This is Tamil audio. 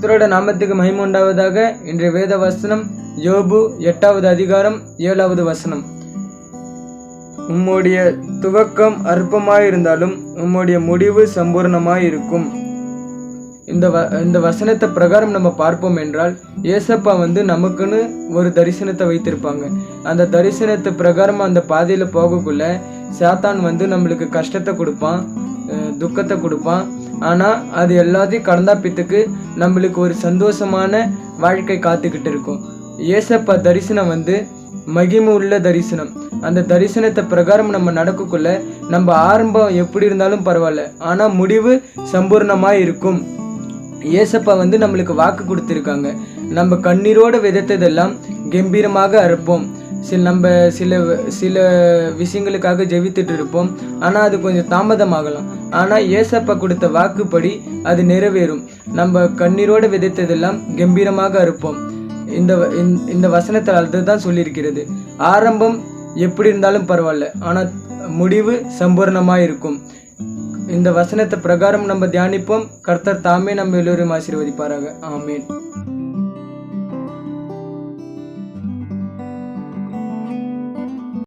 கர்த்தரோட நாமத்துக்கு மகிமை உண்டாவதாக. இன்றைய வேத வசனம் யோபு 8வது அதிகாரம் 7வது வசனம். உம்முடைய துவக்கம் அற்பமாயிருந்தாலும் உம்முடைய முடிவு சம்பூர்ணமாயிருக்கும். இந்த வசனத்தை பிரகாரம் நம்ம பார்ப்போம் என்றால், ஏசப்பா நமக்குன்னு ஒரு தரிசனத்தை வைத்திருப்பாங்க. அந்த தரிசனத்தை பிரகாரம் அந்த பாதையில போகக்குள்ள சாத்தான் நம்மளுக்கு கஷ்டத்தை கொடுப்பான், துக்கத்தை கொடுப்பான். ஆனா அது எல்லாத்தையும் கடந்தாப்பித்துக்கு நம்மளுக்கு ஒரு சந்தோஷமான வாழ்க்கை காத்துக்கிட்டு இருக்கும். ஏசப்பா தரிசனம் மகிமை உள்ள தரிசனம். அந்த தரிசனத்தை பிரகாரம் நம்ம நடக்கக்குள்ள நம்ம ஆரம்பம் எப்படி இருந்தாலும் பரவாயில்ல, ஆனா முடிவு சம்பூர்ணமாய் இருக்கும். ஏசப்பா நம்மளுக்கு வாக்கு கொடுத்திருக்காங்க. நம்ம கண்ணீரோட விதைத்ததெல்லாம் கம்பீரமாக அறுப்போம். நம்ம சில விஷயங்களுக்காக ஜெபித்துட்டு இருப்போம், ஆனால் அது கொஞ்சம் தாமதமாகலாம். ஆனால் ஏசப்பா கொடுத்த வாக்குப்படி அது நிறைவேறும். நம்ம கண்ணீரோடு விதைத்ததெல்லாம் கம்பீரமாக அறுப்போம். இந்த வசனத்தில் அதுதான் சொல்லியிருக்கிறது. ஆரம்பம் எப்படி இருந்தாலும் பரவாயில்ல, ஆனால் முடிவு சம்பூர்ணமாக இருக்கும். இந்த வசனத்தை பிரகாரம் நம்ம தியானிப்போம். கர்த்தர் தாமே நம்ம எல்லோரும் ஆசீர்வதிப்பாராக. ஆமேன்.